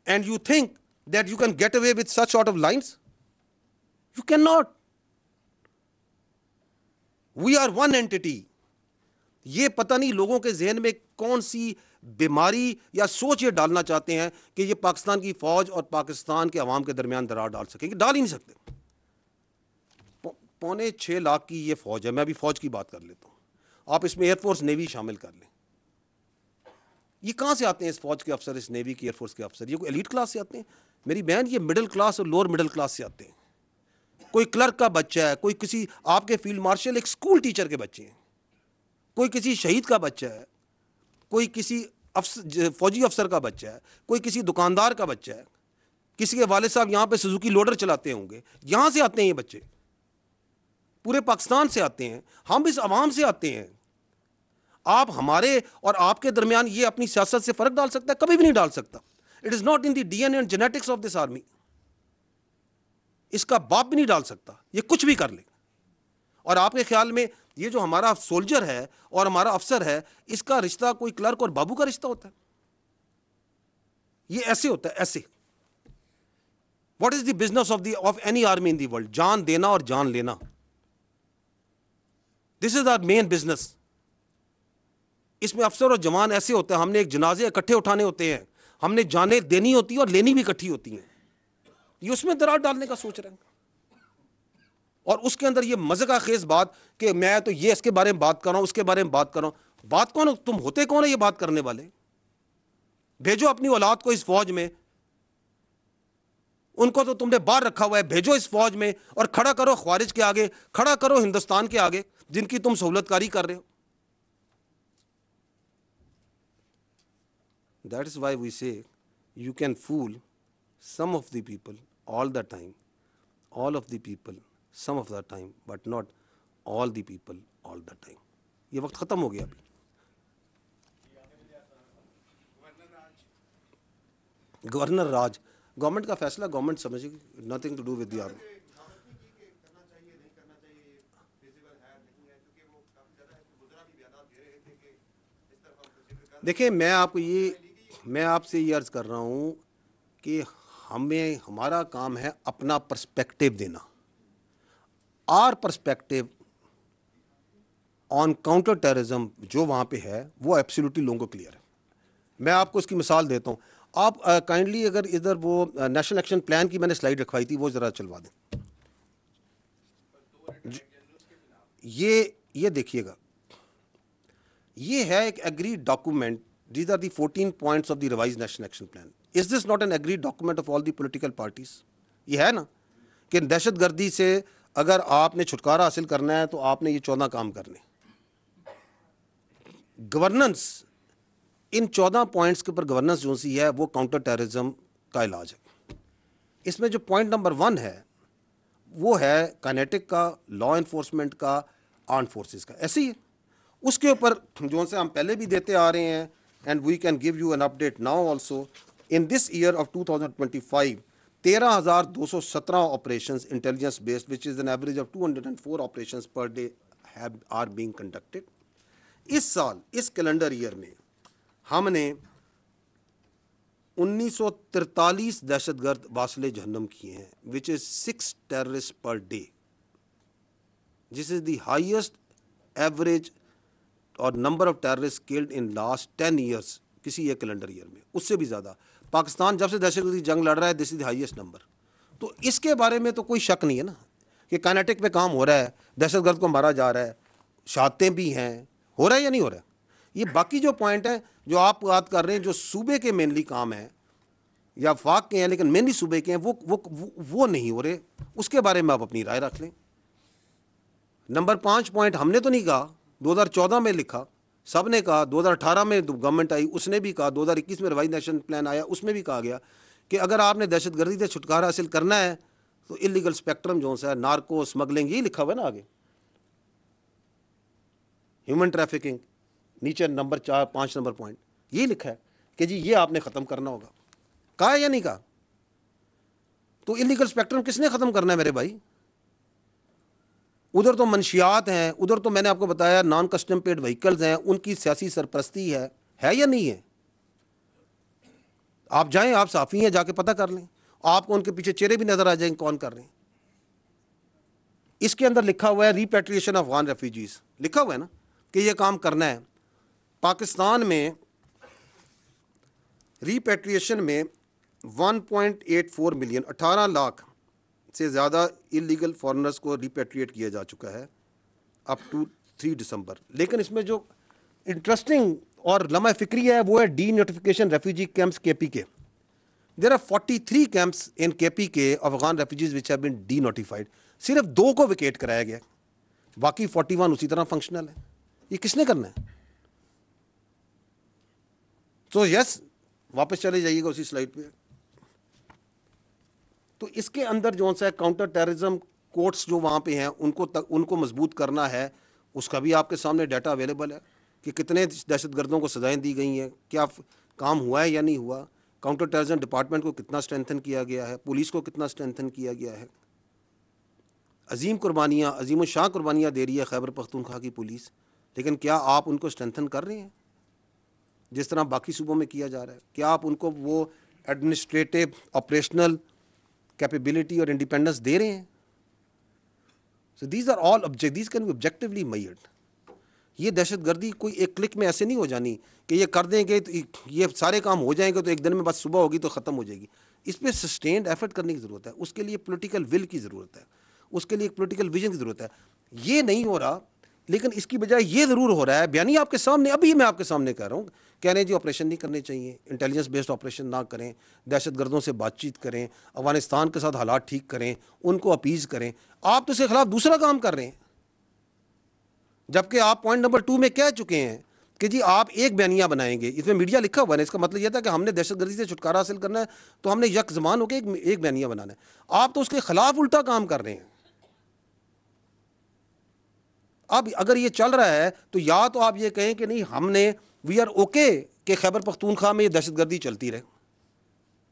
And you think that you can get away with such sort of lines? You cannot. We are one entity. یہ پتہ نہیں لوگوں کے ذہن میں کون سی بیماری یا سوچ یہ ڈالنا چاہتے ہیں کہ یہ پاکستان کی فوج اور پاکستان کے عوام کے درمیان درار ڈال سکیں گے. ڈال ہی نہیں سکتے. 5.25 لاکھ کی یہ فوج ہے. میں ابھی فوج کی بات کر لیتا ہوں. آپ اس میں ایئر فورس نیوی شامل کر لیں. یہ کہاں سے آتے ہیں اس فوج کے افسر, اس نیوی کی, ایئر فورس کے افسر؟ یہ کوئی ایلیٹ کلاس سے آتے ہیں؟ میری بہن, یہ مڈل کلاس اور لوور مڈل کلاس سے آتے ہیں. کوئی کلرک کا بچہ ہے, کوئی کسی آپ کے فیلڈ مارشل ایک اسکول ٹیچر کے بچے ہیں, کوئی کسی شہید کا بچہ ہے, کوئی کسی فوجی افسر کا بچہ ہے, کوئی کسی دکاندار کا بچہ ہے, کسی کے والد صاحب یہاں پہ سوزوکی لوڈر چلاتے ہوں گے. یہاں سے آتے ہیں یہ بچے, پورے پاکستان سے آتے ہیں. ہم اس عوام سے آتے ہیں. آپ ہمارے اور آپ کے درمیان یہ اپنی سیاست سے فرق ڈال سکتا ہے؟ کبھی بھی نہیں ڈال سکتا. It is not in the D N A and genetics of this army. اس کا باپ بھی نہیں ڈال سکتا. یہ کچھ بھی کر لے. اور آپ کے خیال میں یہ جو ہمارا سولجر ہے اور ہمارا افسر ہے, اس کا رشتہ کوئی کلرک اور بابو کا رشتہ ہوتا ہے؟ یہ ایسے ہوتا ہے, ایسے. What is the business of any army in the world? جان دینا اور جان لینا. دس از آور مین بزنس. اس میں افسر اور جوان ایسے ہوتے ہیں, ہم نے ایک جنازے اکٹھے اٹھانے ہوتے ہیں, ہم نے جانیں دینی ہوتی ہیں اور لینی بھی اکٹھی ہوتی ہیں. یہ اس میں درار ڈالنے کا سوچ رہے ہیں. اور اس کے اندر یہ مزہ خیز بات کہ میں تو یہ اس کے بارے میں بات کر رہا ہوں, اس کے بارے میں بات کر رہا ہوں. بات کون؟ تم ہوتے کون ہے یہ بات کرنے والے؟ بھیجو اپنی اولاد کو اس فوج میں. ان کو تو تم نے باہر رکھا ہوا ہے. بھیجو اس فوج میں اور کھڑا کرو خوارج کے آگے, کھڑا کرو ہندوستان کے آگے جن کی تم سہولت کاری کر رہے ہو. That is why we say you can fool some of the people all the time, all of the people some of the time, but not all the people all the time. یہ وقت ختم ہو گیا ابھی. Governor راج, government کا فیصلہ government سمجھے گی, nothing to do with the army. دیکھیں میں آپ سے یہ عرض کر رہا ہوں کہ ہمارا کام ہے اپنا پرسپیکٹو دینا. Or perspective on counter terrorism جو وہاں پہ ہے وہ ایبسلیوٹلی لوگوں کو کلیئر ہے. میں آپ کو اس کی مثال دیتا ہوں. آپ کائنڈلی اگر ادھر وہ نیشنل ایکشن پلان کی میں نے سلائیڈ رکھوائی تھی وہ ذرا چلوا دیں. یہ دیکھیے گا, یہ ہے ایک agreed document. These are the 14 points of the revised national action plan. Is this not an agreed document of all the political parties? یہ ہے نا کہ دہشت گردی سے اگر آپ نے چھٹکارا حاصل کرنا ہے تو آپ نے یہ 14 کام کرنے. گورننس, ان 14 پوائنٹس کے اوپر گورننس جو سی ہے وہ کاؤنٹر ٹیررزم کا علاج ہے. اس میں جو پوائنٹ نمبر 1 ہے وہ ہے کائنیٹک کا, لا انفورسمنٹ کا, آرم فورسز کا. ایسے ہی ہے. اس کے اوپر جو سے ہم پہلے بھی دیتے آ رہے ہیں, and we can give you an update now also. In this year of 2025, 13,217 operations intelligence based, which is an average of 204 operations per day are being conducted. اس سال, اس کیلنڈر ایئر میں ہم نے 1943 دہشت گرد واصل جہنم کیے ہیں, which is 6 terrorists per day. This is the highest average اور number of terrorist killed in last 10 years کسی ایک کیلنڈر ایئر میں. اس سے بھی زیادہ پاکستان جب سے دہشت گردی جنگ لڑ رہا ہے, دس از دی ہائیسٹ نمبر. تو اس کے بارے میں تو کوئی شک نہیں ہے نا کہ کائنیٹک پہ کام ہو رہا ہے, دہشت گرد کو مارا جا رہا ہے, شہادتیں بھی ہیں, ہو رہا ہے یا نہیں ہو رہا ہے. یہ باقی جو پوائنٹ ہیں جو آپ بات کر رہے ہیں جو صوبے کے مینلی کام ہیں یا وفاق کے ہیں لیکن مینلی صوبے کے ہیں, وہ نہیں ہو رہے. اس کے بارے میں آپ اپنی رائے رکھ لیں. نمبر 5 پوائنٹ ہم نے تو نہیں کہا, 2014 میں لکھا, سب نے کہا. 2018 میں گورنمنٹ آئی اس نے بھی کہا. 2021 میں ریوائز نیشنل پلان آیا اس میں بھی کہا گیا کہ اگر آپ نے دہشت گردی سے چھٹکارا حاصل کرنا ہے تو انلیگل اسپیکٹرم جو ہے, نارکو اسمگلنگ, یہی لکھا ہوا ہے نا آگے, ہیومن ٹریفکنگ نیچے نمبر 5 نمبر پوائنٹ یہی لکھا ہے کہ جی یہ آپ نے ختم کرنا ہوگا. کہا ہے یا نہیں کہا؟ تو انلیگل اسپیکٹرم کس نے ختم کرنا ہے میرے بھائی؟ ادھر تو منشیات ہیں, ادھر تو میں نے آپ کو بتایا نان کسٹم پیڈ وہیکلز ہیں, ان کی سیاسی سرپرستی ہے یا نہیں ہے؟ آپ جائیں, آپ صحافی ہیں, جا کے پتہ کر لیں, آپ کو ان کے پیچھے چہرے بھی نظر آ جائیں کون کر رہے ہیں. اس کے اندر لکھا ہوا ہے ریپیٹریشن آف افغان ریفیوجیز, لکھا ہوا ہے نا کہ یہ کام کرنا ہے. پاکستان میں ریپیٹریشن میں 1.84 ملین 18 لاکھ سے زیادہ انلیگل فارنرز کو ریپیٹریٹ کیا جا چکا ہے اپ ٹو 3 دسمبر. لیکن اس میں جو انٹرسٹنگ اور لمحہ فکری ہے وہ ہے ڈی نوٹیفیکیشن ریفیوجی کیمپس کے پی کے. دیر آر 43 کیمپس ان کے پی کے Afghan refugees which have been D notified. صرف 2 کو ویکیٹ کرایا گیا, باقی 41 اسی طرح فنکشنل ہے. یہ کس نے کرنا ہے؟ تو یس, واپس چلے جائیے گا اسی سلائڈ پہ. تو اس کے اندر جو سا کاؤنٹر ٹیررزم کورٹس جو وہاں پہ ہیں ان کو مضبوط کرنا ہے. اس کا بھی آپ کے سامنے ڈیٹا اویلیبل ہے کہ کتنے دہشت گردوں کو سزائیں دی گئی ہیں, کیا کام ہوا ہے یا نہیں ہوا. کاؤنٹر ٹیررزم ڈپارٹمنٹ کو کتنا اسٹرینتھن کیا گیا ہے, پولیس کو کتنا اسٹرینتھن کیا گیا ہے. عظیم قربانیاں, عظیم الشان قربانیاں دے رہی ہے خیبر پختونخوا کی پولیس, لیکن کیا آپ ان کو اسٹرینتھن کر رہے ہیں جس طرح باقی صوبوں میں کیا جا رہا ہے؟ کیا آپ ان کو وہ ایڈمنسٹریٹو آپریشنل کیپیبلٹی اور انڈیپینڈنس دے رہے ہیں؟ So these are all these can be objectively measured. یہ دہشت گردی کوئی ایک کلک میں ایسے نہیں ہو جانی کہ یہ کر دیں گے تو یہ سارے کام ہو جائیں گے تو ایک دن میں بس صبح ہوگی تو ختم ہو جائے گی. اس پہ سسٹینڈ ایفرٹ کرنے کی ضرورت ہے, اس کے لیے پولیٹیکل ول کی ضرورت ہے, اس کے لیے ایک پولیٹیکل ویژن کی ضرورت ہے. یہ نہیں ہو رہا, لیکن اس کی بجائے یہ ضرور ہو رہا ہے. بیانی آپ کے سامنے, ابھی میں آپ کے سامنے کہہ رہا ہوں, کہہ رہے ہیں جی آپریشن نہیں کرنے چاہیے, انٹیلیجنس بیسڈ آپریشن نہ کریں, دہشت گردوں سے بات چیت کریں, افغانستان کے ساتھ حالات ٹھیک کریں, ان کو اپیز کریں. آپ تو اس کے خلاف دوسرا کام کر رہے ہیں, جبکہ آپ پوائنٹ نمبر 2 میں کہہ چکے ہیں کہ جی آپ ایک بیانیہ بنائیں گے. اس میں میڈیا لکھا ہوا ہے, اس کا مطلب یہ تھا کہ ہم نے دہشت گردی سے چھٹکارا حاصل کرنا ہے تو ہم نے یک زمان ہو کے ایک بیانیہ بنانا ہے. آپ تو اس کے خلاف الٹا کام کر رہے ہیں. اب اگر یہ چل رہا ہے تو یا تو آپ یہ کہیں کہ نہیں ہم نے وی آر اوکے کہ خیبر پختونخوا میں یہ دہشت گردی چلتی رہے,